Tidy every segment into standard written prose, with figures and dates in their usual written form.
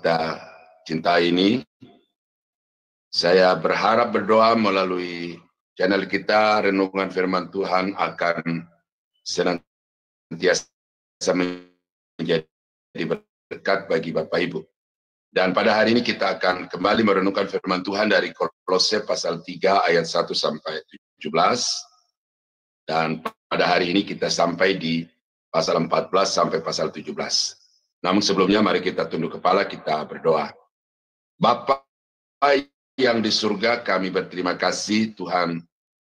kita cintai ini, saya berharap berdoa melalui channel kita Renungan Firman Tuhan akan senantiasa menjadi berkat bagi Bapak Ibu. Dan pada hari ini kita akan kembali merenungkan firman Tuhan dari Kolose pasal 3 ayat 1 sampai 17. Dan pada hari ini kita sampai di pasal 14 sampai pasal 17. Namun sebelumnya mari kita tunduk kepala, kita berdoa. Bapa yang di surga, kami berterima kasih Tuhan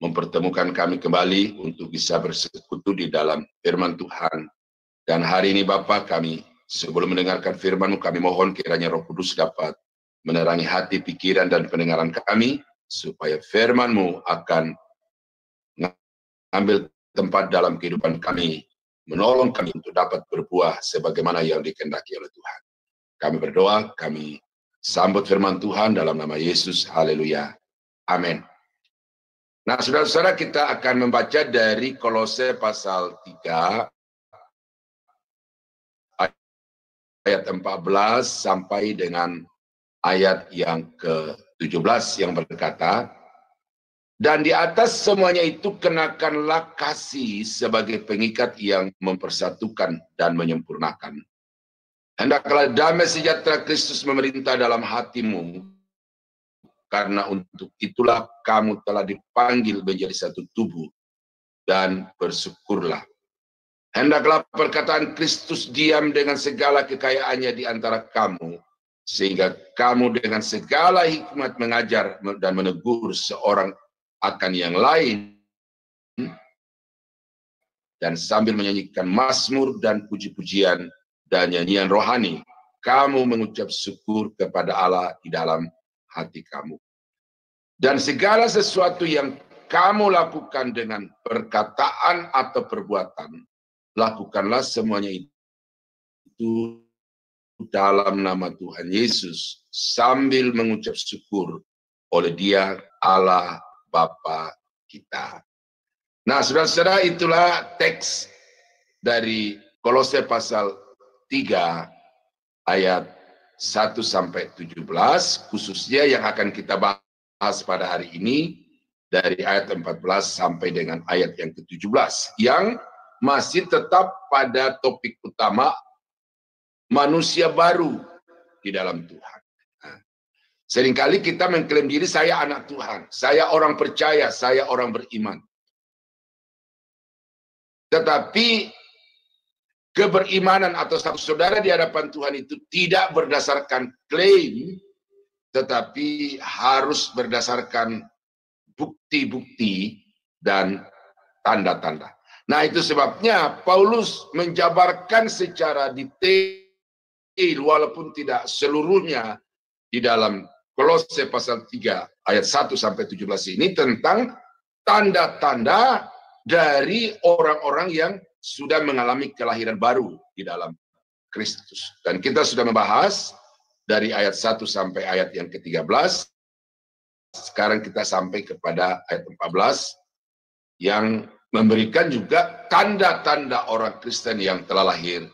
mempertemukan kami kembali untuk bisa bersekutu di dalam firman Tuhan. Dan hari ini Bapa, kami sebelum mendengarkan firman-Mu, kami mohon kiranya Roh Kudus dapat menerangi hati, pikiran, dan pendengaran kami, supaya firman-Mu akan mengambil tempat dalam kehidupan kami, menolong kami untuk dapat berbuah sebagaimana yang dikehendaki oleh Tuhan. Kami berdoa, kami sambut firman Tuhan dalam nama Yesus. Haleluya. Amin. Nah, saudara-saudara, kita akan membaca dari Kolose pasal 3, ayat 14 sampai dengan ayat yang ke-17 yang berkata, dan di atas semuanya itu kenakanlah kasih sebagai pengikat yang mempersatukan dan menyempurnakan. Hendaklah damai sejahtera Kristus memerintah dalam hatimu, karena untuk itulah kamu telah dipanggil menjadi satu tubuh, dan bersyukurlah. Hendaklah perkataan Kristus diam dengan segala kekayaannya di antara kamu, sehingga kamu dengan segala hikmat mengajar dan menegur seorang akan yang lain, dan sambil menyanyikan mazmur dan puji-pujian dan nyanyian rohani, kamu mengucap syukur kepada Allah di dalam hati kamu. Dan segala sesuatu yang kamu lakukan dengan perkataan atau perbuatan, lakukanlah semuanya itu dalam nama Tuhan Yesus, sambil mengucap syukur oleh Dia Allah Bapa kita. Nah, saudara-saudara, itulah teks dari Kolose pasal 3 ayat 1 sampai 17, khususnya yang akan kita bahas pada hari ini dari ayat 14 sampai dengan ayat yang ke-17, yang masih tetap pada topik utama manusia baru di dalam Tuhan. Nah, seringkali kita mengklaim diri, saya anak Tuhan, saya orang percaya, saya orang beriman. Tetapi keberimanan atau status saudara di hadapan Tuhan itu tidak berdasarkan klaim, tetapi harus berdasarkan bukti-bukti dan tanda-tanda. Nah, itu sebabnya Paulus menjabarkan secara detail, walaupun tidak seluruhnya, di dalam Kolose pasal 3 ayat 1 sampai 17 ini tentang tanda-tanda dari orang-orang yang sudah mengalami kelahiran baru di dalam Kristus. Dan kita sudah membahas dari ayat 1 sampai ayat yang ke-13. Sekarang kita sampai kepada ayat 14 yang memberikan juga tanda-tanda orang Kristen yang telah lahir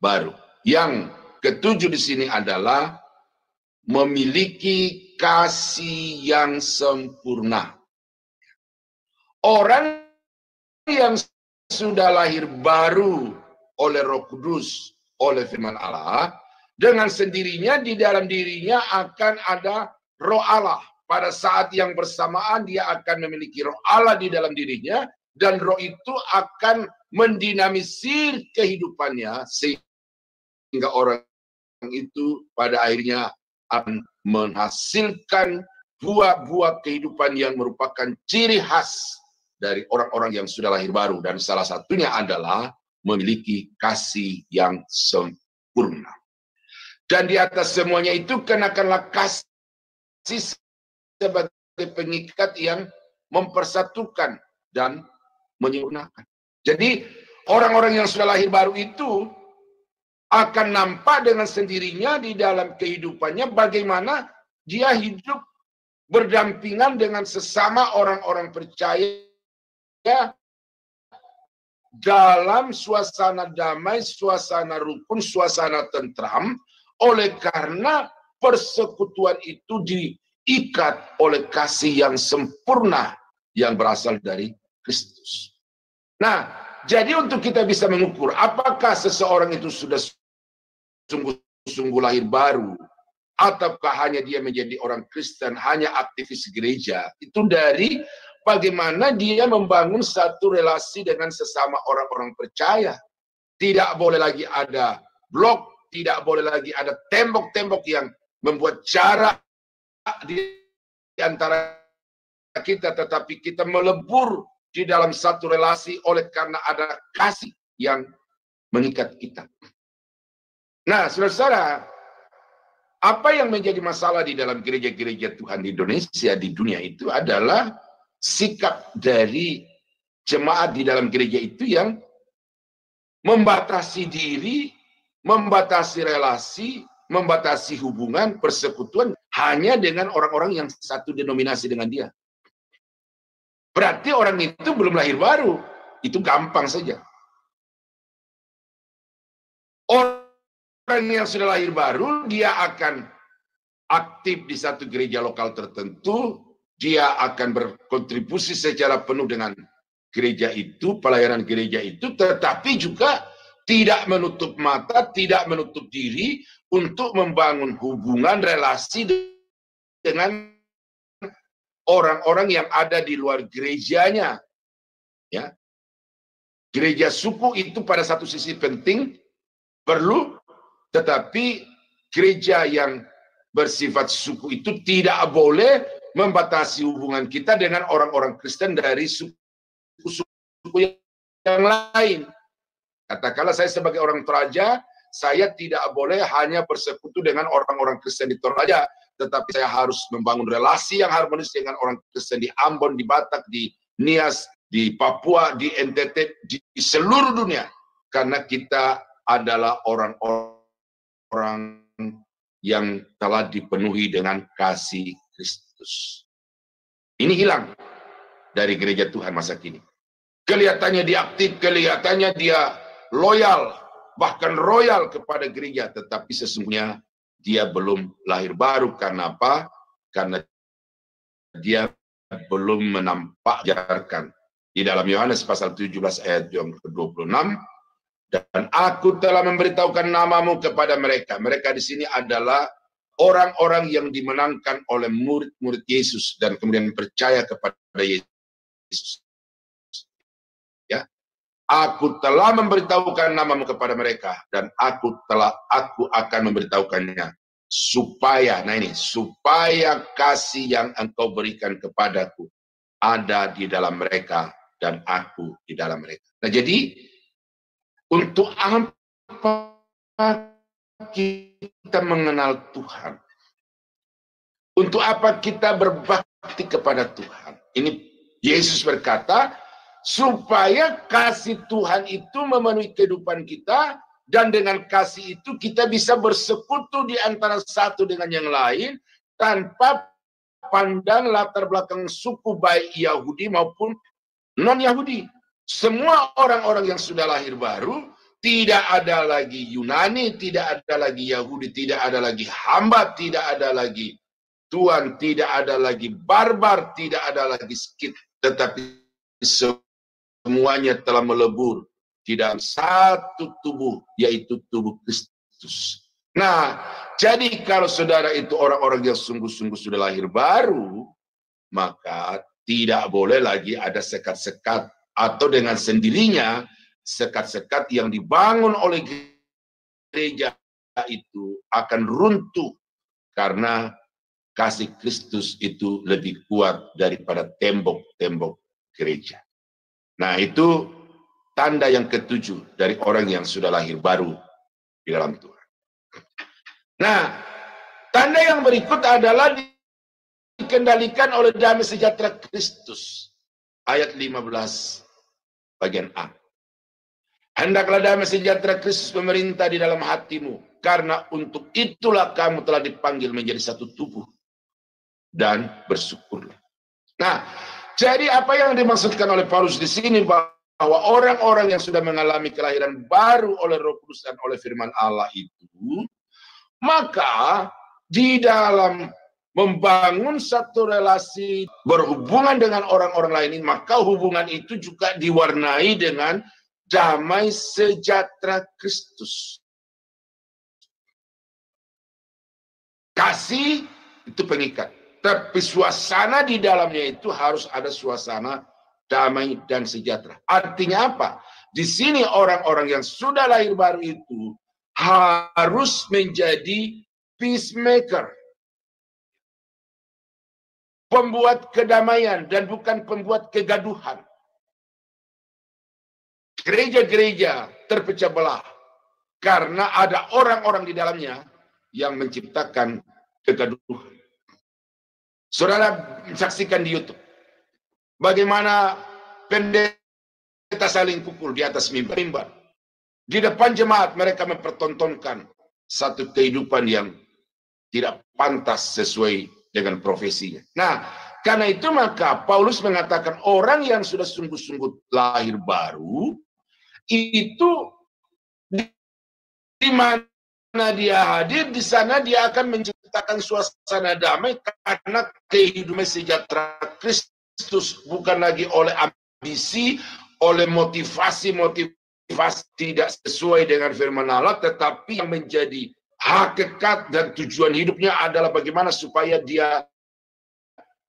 baru. Yang ketujuh di sini adalah memiliki kasih yang sempurna. Orang yang sudah lahir baru oleh Roh Kudus, oleh firman Allah, dengan sendirinya di dalam dirinya akan ada Roh Allah. Pada saat yang bersamaan dia akan memiliki Roh Allah di dalam dirinya, dan Roh itu akan mendinamisir kehidupannya sehingga orang itu pada akhirnya akan menghasilkan buah-buah kehidupan yang merupakan ciri khas dari orang-orang yang sudah lahir baru, dan salah satunya adalah memiliki kasih yang sempurna. Dan di atas semuanya itu kenakanlah kasih sebagai pengikat yang mempersatukan dan menyempurnakan. Jadi orang-orang yang sudah lahir baru itu akan nampak dengan sendirinya di dalam kehidupannya bagaimana dia hidup berdampingan dengan sesama orang-orang percaya dalam suasana damai, suasana rukun, suasana tentram, oleh karena persekutuan itu diikat oleh kasih yang sempurna yang berasal dari Kristus. Nah, jadi untuk kita bisa mengukur apakah seseorang itu sudah sungguh-sungguh lahir baru, ataukah hanya dia menjadi orang Kristen, hanya aktivis gereja, itu dari bagaimana dia membangun satu relasi dengan sesama orang-orang percaya. Tidak boleh lagi ada blok, tidak boleh lagi ada tembok-tembok yang membuat jarak di antara kita, tetapi kita melebur di dalam satu relasi oleh karena ada kasih yang mengikat kita. Nah, saudara-saudara, apa yang menjadi masalah di dalam gereja-gereja Tuhan di Indonesia, di dunia itu adalah sikap dari jemaat di dalam gereja itu yang membatasi diri, membatasi relasi, membatasi hubungan, persekutuan hanya dengan orang-orang yang satu denominasi dengan dia. Berarti orang itu belum lahir baru. Itu gampang saja. Orang yang sudah lahir baru, dia akan aktif di satu gereja lokal tertentu, dia akan berkontribusi secara penuh dengan gereja itu, pelayanan gereja itu, tetapi juga tidak menutup mata, tidak menutup diri untuk membangun hubungan relasi dengan orang-orang yang ada di luar gerejanya. Ya. Gereja suku itu pada satu sisi penting, perlu, tetapi gereja yang bersifat suku itu tidak boleh membatasi hubungan kita dengan orang-orang Kristen dari suku yang lain. Katakanlah saya sebagai orang Toraja, saya tidak boleh hanya bersekutu dengan orang-orang Kristen di Toraja, tetapi saya harus membangun relasi yang harmonis dengan orang Kristen di Ambon, di Batak, di Nias, di Papua, di NTT, di seluruh dunia. Karena kita adalah orang-orang yang telah dipenuhi dengan kasih Kristus. Ini hilang dari gereja Tuhan masa kini. Kelihatannya dia aktif, kelihatannya dia loyal, bahkan royal kepada gereja, tetapi sesungguhnya dia belum lahir baru. Karena apa? Karena dia belum menampakkan di dalam Yohanes pasal 17 ayat yang ke-26, dan aku telah memberitahukan namamu kepada mereka. Mereka di sini adalah orang-orang yang dimenangkan oleh murid-murid Yesus dan kemudian percaya kepada Yesus. Ya, aku telah memberitahukan namamu kepada mereka, dan aku akan memberitahukannya supaya, nah ini, supaya kasih yang engkau berikan kepadaku ada di dalam mereka dan aku di dalam mereka. Nah, jadi untuk apa kita mengenal Tuhan? Untuk apa kita berbakti kepada Tuhan? Ini Yesus berkata, supaya kasih Tuhan itu memenuhi kehidupan kita, dan dengan kasih itu kita bisa bersekutu di antara satu dengan yang lain, tanpa pandang latar belakang suku, baik Yahudi maupun non-Yahudi. Semua orang-orang yang sudah lahir baru, tidak ada lagi Yunani, tidak ada lagi Yahudi, tidak ada lagi hamba, tidak ada lagi tuan, tidak ada lagi barbar, tidak ada lagi skit, tetapi semuanya telah melebur di dalam satu tubuh, yaitu tubuh Kristus. Nah, jadi kalau saudara itu orang-orang yang sungguh-sungguh sudah lahir baru, maka tidak boleh lagi ada sekat-sekat, atau dengan sendirinya sekat-sekat yang dibangun oleh gereja itu akan runtuh, karena kasih Kristus itu lebih kuat daripada tembok-tembok gereja. Nah, itu tanda yang ketujuh dari orang yang sudah lahir baru di dalam Tuhan. Nah, tanda yang berikut adalah dikendalikan oleh damai sejahtera Kristus. Ayat 15 bagian A. Hendaklah damai sejahtera Kristus memerintah di dalam hatimu, karena untuk itulah kamu telah dipanggil menjadi satu tubuh, dan bersyukurlah. Nah, jadi apa yang dimaksudkan oleh Paulus di sini, bahwa orang-orang yang sudah mengalami kelahiran baru oleh Roh Kudus dan oleh firman Allah itu Maka di dalam membangun satu relasi berhubungan dengan orang-orang lain ini, maka hubungan itu juga diwarnai dengan damai sejahtera Kristus. Kasih itu pengikat, tapi suasana di dalamnya itu harus ada suasana damai dan sejahtera. Artinya apa? Di sini orang-orang yang sudah lahir baru itu harus menjadi peacemaker, pembuat kedamaian dan bukan pembuat kegaduhan. Gereja-gereja terpecah belah karena ada orang-orang di dalamnya yang menciptakan kegaduhan. Saudara saksikan di YouTube bagaimana pendeta saling pukul di atas mimbar. Di depan jemaat mereka mempertontonkan satu kehidupan yang tidak pantas sesuai dengan profesinya. Nah, karena itu maka Paulus mengatakan orang yang sudah sungguh-sungguh lahir baru itu di mana dia hadir, di sana dia akan menciptakan suasana damai karena kehidupan sejahtera Kristus, bukan lagi oleh ambisi, oleh motivasi tidak sesuai dengan firman Allah, tetapi yang menjadi hakikat dan tujuan hidupnya adalah bagaimana supaya dia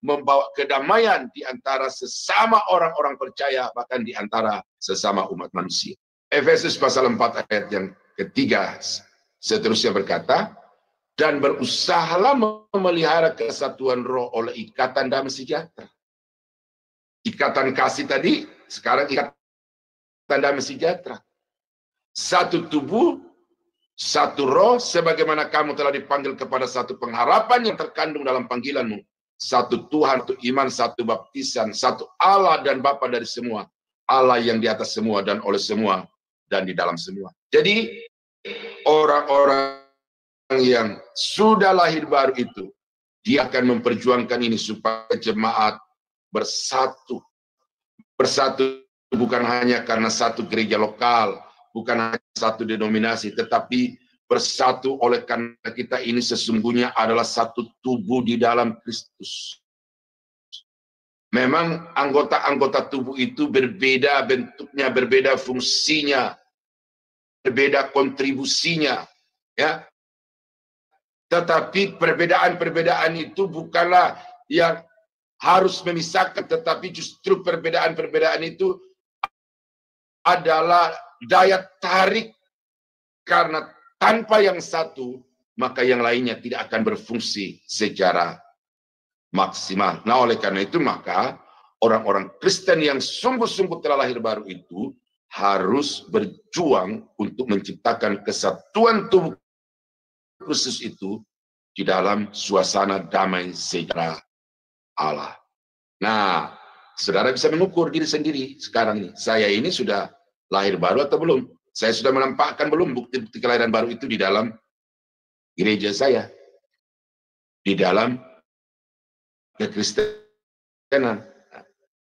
membawa kedamaian di antara sesama orang-orang percaya, bahkan di antara sesama umat manusia. Efesus pasal 4 ayat yang ketiga seterusnya berkata, dan berusahalah memelihara kesatuan roh oleh ikatan damai sejahtera. Ikatan kasih tadi, sekarang ikatan damai sejahtera. Satu tubuh, satu roh, sebagaimana kamu telah dipanggil kepada satu pengharapan yang terkandung dalam panggilanmu. Satu Tuhan, satu iman, satu baptisan, satu Allah dan Bapa dari semua. Allah yang di atas semua dan oleh semua dan di dalam semua. Jadi orang-orang yang sudah lahir baru itu, dia akan memperjuangkan ini supaya jemaat bersatu. Bersatu bukan hanya karena satu gereja lokal, bukan hanya satu denominasi, tetapi bersatu oleh karena kita ini sesungguhnya adalah satu tubuh di dalam Kristus. Memang anggota-anggota tubuh itu berbeda bentuknya, berbeda fungsinya, berbeda kontribusinya, ya. Tetapi perbedaan-perbedaan itu bukanlah yang harus memisahkan, tetapi justru perbedaan-perbedaan itu adalah daya tarik, karena tanpa yang satu, maka yang lainnya tidak akan berfungsi secara maksimal. Nah, oleh karena itu, maka orang-orang Kristen yang sungguh-sungguh telah lahir baru itu harus berjuang untuk menciptakan kesatuan tubuh Kristus itu di dalam suasana damai sejahtera Allah. Nah, saudara bisa mengukur diri sendiri sekarang ini. Saya ini sudah lahir baru atau belum? Saya sudah menampakkan belum bukti-bukti kelahiran baru itu di dalam gereja saya, di dalam kekristenan.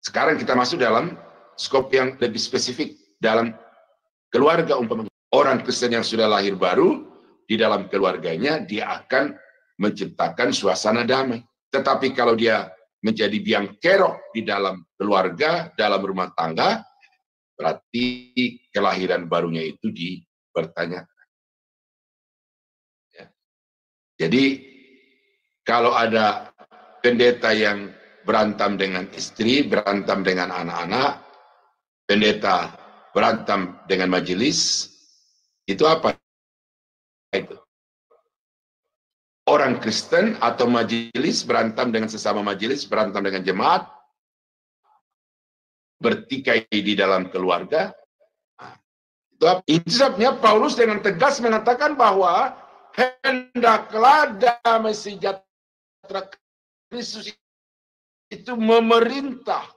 Sekarang kita masuk dalam skop yang lebih spesifik dalam keluarga. Umpama orang Kristen yang sudah lahir baru, di dalam keluarganya dia akan menciptakan suasana damai. Tetapi kalau dia menjadi biang kerok di dalam keluarga, dalam rumah tangga, berarti kelahiran barunya itu dipertanyakan. Ya. Jadi kalau ada pendeta yang berantem dengan istri, berantem dengan anak-anak, pendeta berantem dengan majelis, itu apa itu? Orang Kristen atau majelis berantem dengan sesama majelis, berantem dengan jemaat, bertikai di dalam keluarga. Itu sebabnya Paulus dengan tegas mengatakan bahwa hendaklah damai sejahtera Kristus itu memerintah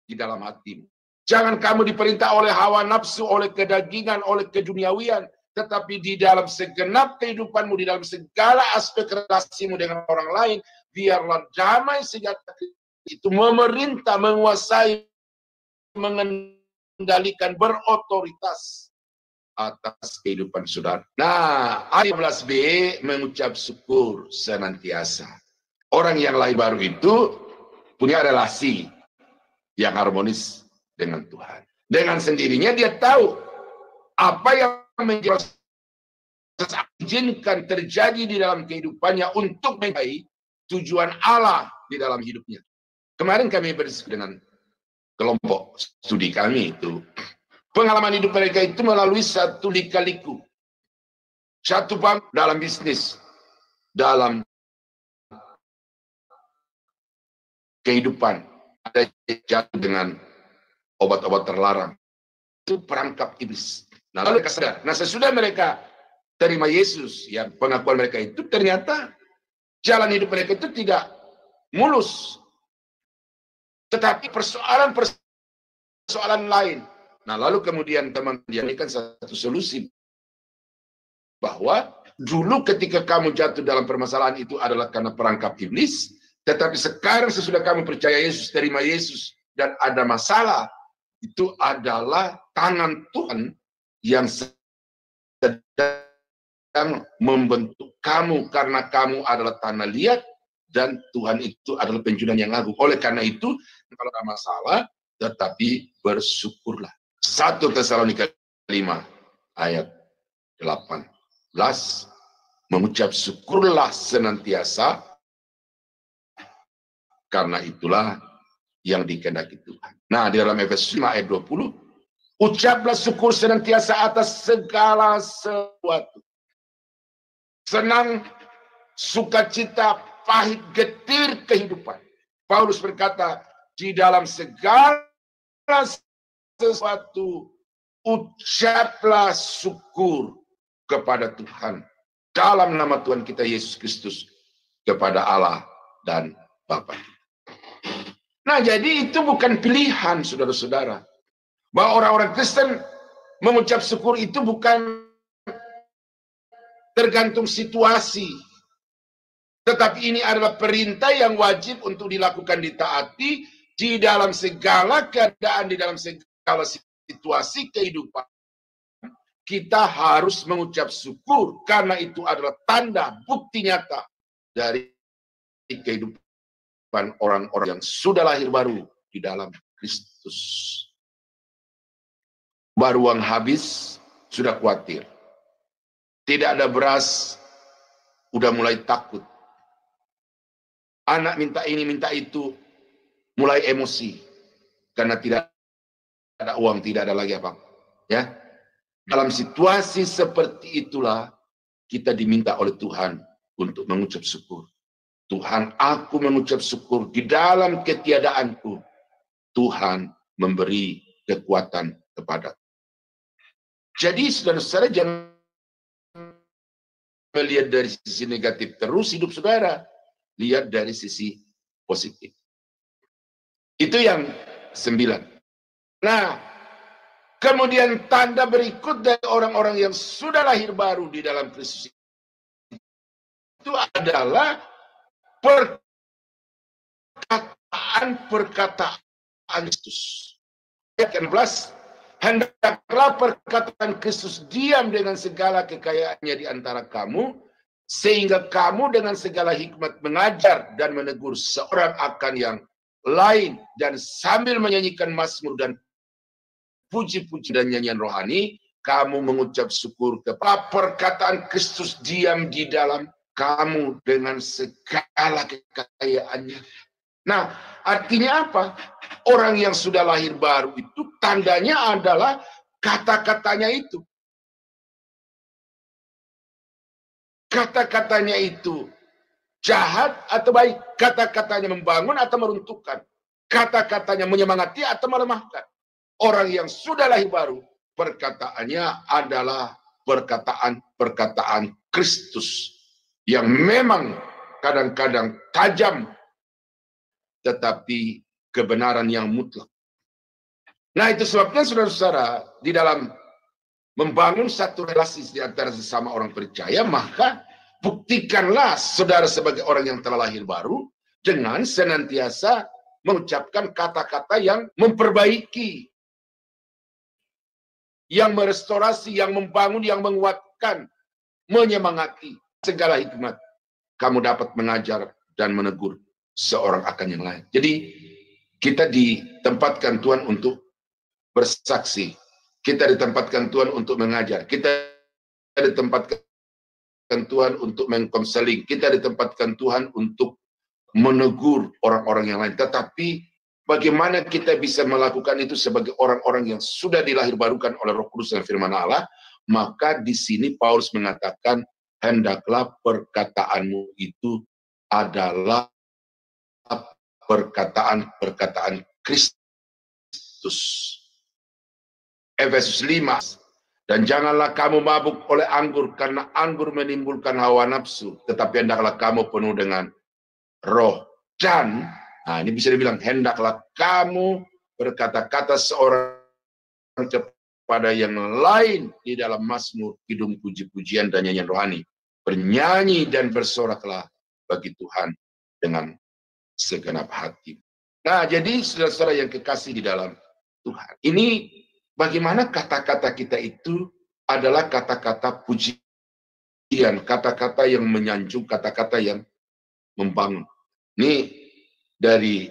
di dalam hatimu. Jangan kamu diperintah oleh hawa nafsu, oleh kedagingan, oleh keduniawian, tetapi di dalam segenap kehidupanmu, di dalam segala aspek relasimu dengan orang lain, biarlah damai sejahtera itu memerintah, menguasai, mengendalikan, berotoritas. atas kehidupan saudara. Nah, ayat 15b mengucap syukur senantiasa. Orang yang lahir baru itu punya relasi yang harmonis dengan Tuhan. Dengan sendirinya dia tahu apa yang menjadi izinkan terjadi di dalam kehidupannya untuk mencapai tujuan Allah di dalam hidupnya. Kemarin kami berdiskusi dengan kelompok studi kami itu. Pengalaman hidup mereka itu melalui satu lika-liku. Satu bab dalam bisnis, dalam kehidupan. Ada jatuh dengan obat-obat terlarang. Itu perangkap iblis. Nah, lalu mereka sadar. Nah, sesudah mereka terima Yesus, ya pengakuan mereka itu ternyata jalan hidup mereka itu tidak mulus. Tetapi persoalan lain. Nah, lalu kemudian teman menjadikan satu solusi bahwa dulu ketika kamu jatuh dalam permasalahan itu adalah karena perangkap iblis, tetapi sekarang sesudah kamu percaya Yesus, terima Yesus, dan ada masalah, itu adalah tangan Tuhan yang sedang membentuk kamu karena kamu adalah tanah liat dan Tuhan itu adalah penjunan yang agung. Oleh karena itu, kalau ada masalah, tetapi bersyukurlah. 1 Tesalonika 5 ayat 18. Mengucap syukurlah senantiasa, karena itulah yang dikehendaki Tuhan. Nah, di dalam Efesus 5 ayat 20, ucaplah syukur senantiasa atas segala sesuatu. Senang, sukacita, pahit, getir kehidupan. Paulus berkata, di dalam segala sesuatu, ucaplah syukur kepada Tuhan. Dalam nama Tuhan kita Yesus Kristus, kepada Allah dan Bapa. Nah, jadi itu bukan pilihan, saudara-saudara. Bahwa orang-orang Kristen mengucap syukur itu bukan tergantung situasi. Tetapi ini adalah perintah yang wajib untuk dilakukan, ditaati di dalam segala keadaan, di dalam segala situasi kehidupan. Kita harus mengucap syukur karena itu adalah tanda bukti nyata dari kehidupan orang-orang yang sudah lahir baru di dalam Kristus. Baru uang habis, sudah khawatir. Tidak ada beras, udah mulai takut. Anak minta ini, minta itu, mulai emosi. Karena tidak ada uang, tidak ada lagi apa-apa. Ya. Dalam situasi seperti itulah, kita diminta oleh Tuhan untuk mengucap syukur. Tuhan, aku mengucap syukur di dalam ketiadaanku. Tuhan memberi kekuatan kepada. Jadi saudara-saudara jangan melihat dari sisi negatif terus hidup saudara. Lihat dari sisi positif. Itu yang 9. Nah, kemudian tanda berikut dari orang-orang yang sudah lahir baru di dalam Kristus itu adalah perkataan Kristus. Ayat 16. Hendaklah perkataan Kristus diam dengan segala kekayaannya di antara kamu, sehingga kamu dengan segala hikmat mengajar dan menegur seorang akan yang lain, dan sambil menyanyikan mazmur dan puji-puji dan nyanyian rohani, kamu mengucap syukur kepada perkataan Kristus diam di dalam kamu dengan segala kekayaannya. Nah, artinya apa? Orang yang sudah lahir baru itu tandanya adalah kata-katanya itu. Kata-katanya itu jahat atau baik. Kata-katanya membangun atau meruntuhkan. Kata-katanya menyemangati atau melemahkan. Orang yang sudah lahir baru, perkataannya adalah perkataan-perkataan Kristus. Yang memang kadang-kadang tajam, tetapi kebenaran yang mutlak. Nah, itu sebabnya saudara-saudara, di dalam membangun satu relasi di antara sesama orang percaya, maka buktikanlah saudara sebagai orang yang telah lahir baru dengan senantiasa mengucapkan kata-kata yang memperbaiki yang merestorasi, yang membangun, yang menguatkan, menyemangati segala hikmat. Kamu dapat mengajar dan menegur seorang akan yang lain. Jadi kita ditempatkan Tuhan untuk bersaksi. Kita ditempatkan Tuhan untuk mengajar. Kita ditempatkan Tuhan untuk mengkonseling. Kita ditempatkan Tuhan untuk menegur orang-orang yang lain. Tetapi bagaimana kita bisa melakukan itu sebagai orang-orang yang sudah dilahirbarukan oleh Roh Kudus dan firman Allah? Maka di sini Paulus mengatakan, hendaklah perkataanmu itu adalah perkataan Kristus. Efesus 5. Dan janganlah kamu mabuk oleh anggur, karena anggur menimbulkan hawa nafsu, tetapi hendaklah kamu penuh dengan roh. Dan, nah ini bisa dibilang, hendaklah kamu berkata-kata seorang kepada yang lain di dalam mazmur, kidung, puji-pujian, dan nyanyian rohani. Bernyanyi dan bersoraklah bagi Tuhan dengan segenap hati. Nah, jadi saudara-saudara yang kekasih di dalam Tuhan, ini bagaimana kata-kata kita itu adalah kata-kata pujian, kata-kata yang menyanjung, kata-kata yang membangun. Ini dari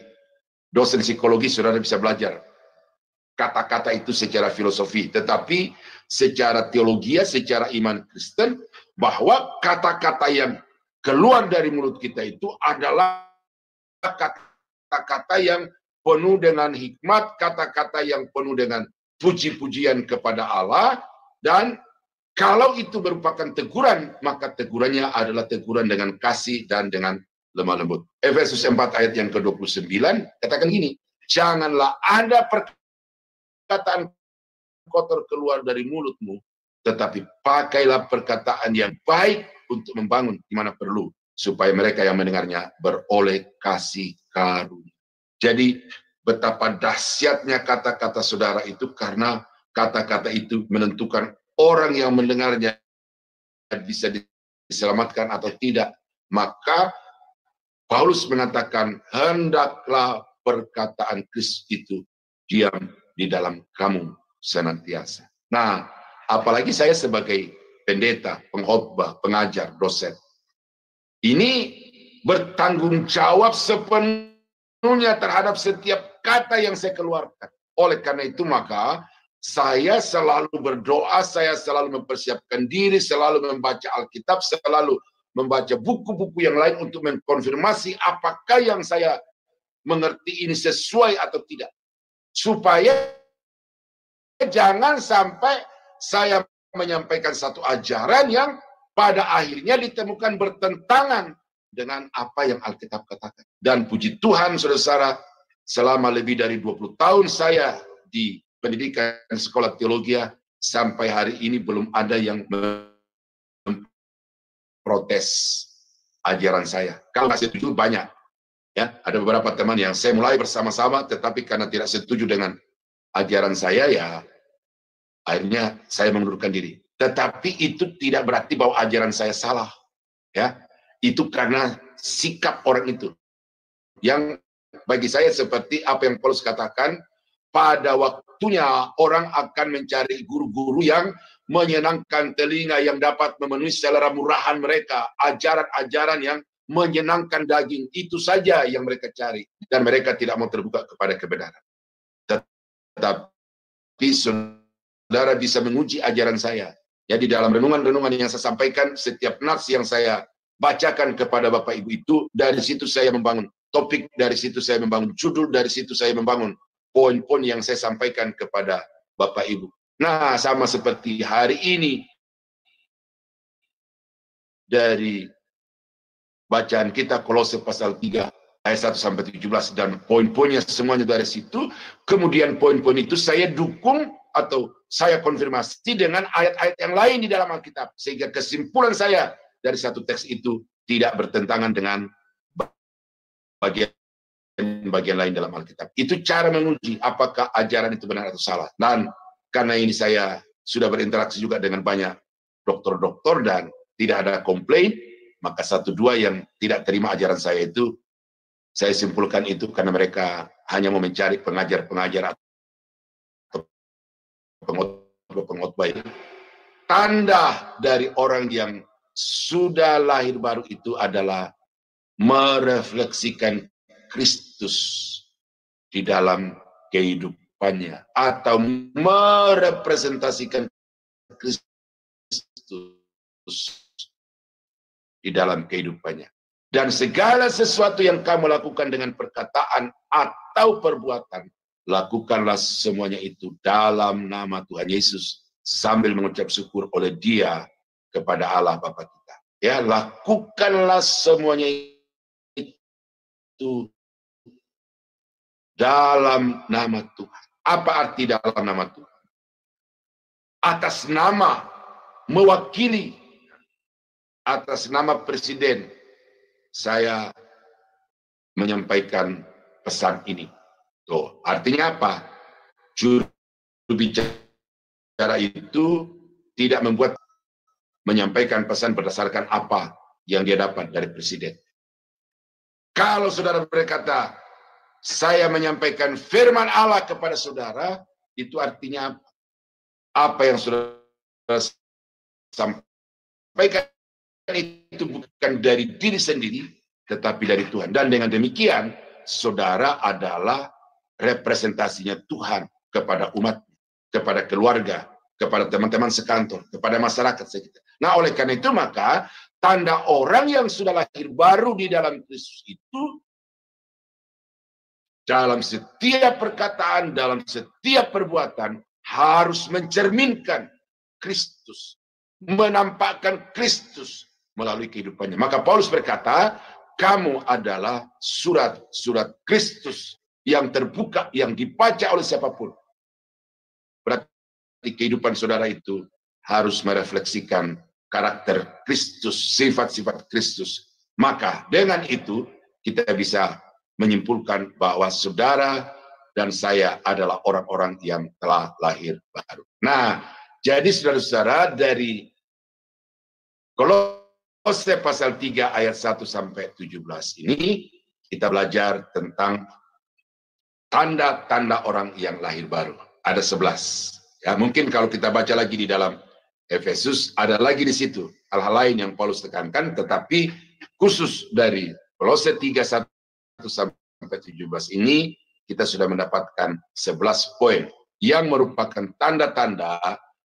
dosen psikologi saudara bisa belajar kata-kata itu secara filosofi, tetapi secara teologi, secara iman Kristen, bahwa kata-kata yang keluar dari mulut kita itu adalah kata-kata yang penuh dengan hikmat, kata-kata yang penuh dengan puji-pujian kepada Allah, dan kalau itu merupakan teguran, maka tegurannya adalah teguran dengan kasih dan dengan lemah lembut. Efesus 4 ayat yang ke-29 katakan gini, janganlah ada perkataan kotor keluar dari mulutmu, tetapi pakailah perkataan yang baik untuk membangun di mana perlu, supaya mereka yang mendengarnya beroleh kasih karunia. Jadi betapa dahsyatnya kata-kata saudara itu, karena kata-kata itu menentukan orang yang mendengarnya bisa diselamatkan atau tidak. Maka Paulus mengatakan, hendaklah perkataan Kristus itu diam di dalam kamu senantiasa. Nah, apalagi saya sebagai pendeta, pengkhotbah, pengajar, dosen, ini bertanggung jawab sepenuhnya terhadap setiap kata yang saya keluarkan. Oleh karena itu maka saya selalu berdoa, saya selalu mempersiapkan diri, selalu membaca Alkitab, selalu membaca buku-buku yang lain untuk mengkonfirmasi apakah yang saya mengerti ini sesuai atau tidak. Supaya jangan sampai saya menyampaikan satu ajaran yang pada akhirnya ditemukan bertentangan dengan apa yang Alkitab katakan. Dan puji Tuhan, saudara-saudara, selama lebih dari 20 tahun saya di pendidikan sekolah teologi, sampai hari ini belum ada yang memprotes ajaran saya. Kalau nggak setuju banyak. Ya, ada beberapa teman yang saya mulai bersama-sama, tetapi karena tidak setuju dengan ajaran saya, ya akhirnya saya mengundurkan diri. Tetapi itu tidak berarti bahwa ajaran saya salah. Ya, itu karena sikap orang itu. Yang bagi saya seperti apa yang Paulus katakan, pada waktunya orang akan mencari guru-guru yang menyenangkan telinga, yang dapat memenuhi selera murahan mereka, ajaran-ajaran yang menyenangkan daging, itu saja yang mereka cari, dan mereka tidak mau terbuka kepada kebenaran. Tetapi saudara bisa menguji ajaran saya. Jadi dalam renungan-renungan yang saya sampaikan, setiap nats yang saya bacakan kepada Bapak Ibu itu, dari situ saya membangun topik, dari situ saya membangun judul, dari situ saya membangun poin-poin yang saya sampaikan kepada Bapak Ibu. Nah, sama seperti hari ini dari bacaan kita Kolose pasal 3 ayat 1 sampai 17, dan poin-poinnya semuanya dari situ. Kemudian poin-poin itu saya dukung atau saya konfirmasi dengan ayat-ayat yang lain di dalam Alkitab, sehingga kesimpulan saya dari satu teks itu tidak bertentangan dengan bagian lain dalam Alkitab. Itu cara menguji apakah ajaran itu benar atau salah. Dan karena ini saya sudah berinteraksi juga dengan banyak dokter-dokter dan tidak ada komplain, maka satu dua yang tidak terima ajaran saya itu, saya simpulkan itu karena mereka hanya mau mencari pengajar-pengajar atau pengkhotbah pengkhotbah ini, tanda dari orang yang sudah lahir baru itu adalah merefleksikan Kristus di dalam kehidupannya atau merepresentasikan Kristus di dalam kehidupannya. Dan segala sesuatu yang kamu lakukan dengan perkataan atau perbuatan, lakukanlah semuanya itu dalam nama Tuhan Yesus sambil mengucap syukur oleh Dia kepada Allah Bapa kita. Ya, lakukanlah semuanya itu dalam nama Tuhan. Apa arti dalam nama Tuhan? Atas nama, mewakili, atas nama Presiden, saya menyampaikan pesan ini. Tuh, artinya apa? Juru bicara itu tidak membuat menyampaikan pesan berdasarkan apa yang dia dapat dari Presiden. Kalau saudara berkata, saya menyampaikan firman Allah kepada saudara, itu artinya apa yang saudara sampaikan itu bukan dari diri sendiri, tetapi dari Tuhan. Dan dengan demikian, saudara adalah representasinya Tuhan kepada umat, kepada keluarga, kepada teman-teman sekantor, kepada masyarakat sekitar. Nah, oleh karena itu maka tanda orang yang sudah lahir baru di dalam Kristus itu dalam setiap perkataan, dalam setiap perbuatan harus mencerminkan Kristus, menampakkan Kristus melalui kehidupannya. Maka Paulus berkata, kamu adalah surat-surat Kristus yang terbuka, yang dibaca oleh siapapun. Berarti kehidupan saudara itu harus merefleksikan karakter Kristus, sifat-sifat Kristus. Maka dengan itu kita bisa menyimpulkan bahwa saudara dan saya adalah orang-orang yang telah lahir baru. Nah, jadi saudara-saudara dari Kolose pasal 3 ayat 1 sampai 17 ini kita belajar tentang tanda-tanda orang yang lahir baru. Ada 11. Ya, mungkin kalau kita baca lagi di dalam Efesus ada lagi di situ hal-hal lain yang Paulus tekankan, tetapi khusus dari Kolose 3 1 sampai 17 ini kita sudah mendapatkan 11 poin yang merupakan tanda-tanda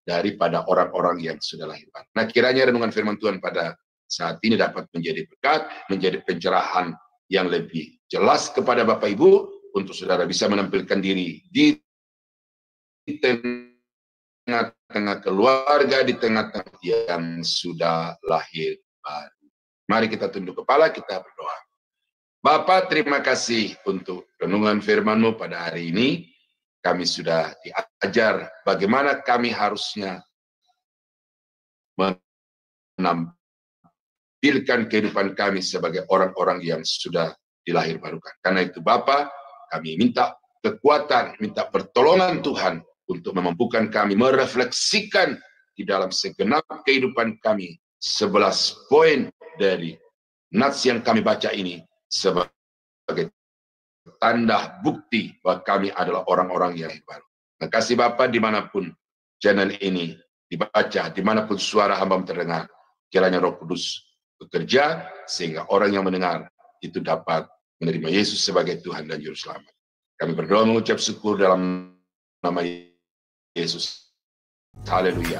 daripada orang-orang yang sudah lahir baru. Nah, kiranya renungan firman Tuhan pada saat ini dapat menjadi berkat, menjadi pencerahan yang lebih jelas kepada Bapak Ibu untuk saudara bisa menampilkan diri di tengah-tengah keluarga, di tengah-tengah yang sudah lahir baru. Mari kita tunduk kepala, kita berdoa. Bapa, terima kasih untuk renungan firman-Mu pada hari ini. Kami sudah diajar bagaimana kami harusnya menampilkan kehidupan kami sebagai orang-orang yang sudah dilahirbarukan. Karena itu Bapa, kami minta kekuatan, minta pertolongan Tuhan untuk memampukan kami merefleksikan di dalam segenap kehidupan kami 11 poin dari nats yang kami baca ini sebagai tanda bukti bahwa kami adalah orang-orang yang baru. Terima kasih Bapak, dimanapun channel ini dibaca, dimanapun suara hamba terdengar, kiranya Roh Kudus bekerja sehingga orang yang mendengar itu dapat menerima Yesus sebagai Tuhan dan Juru Selamat. Kami berdoa mengucap syukur dalam nama Yesus. Haleluya.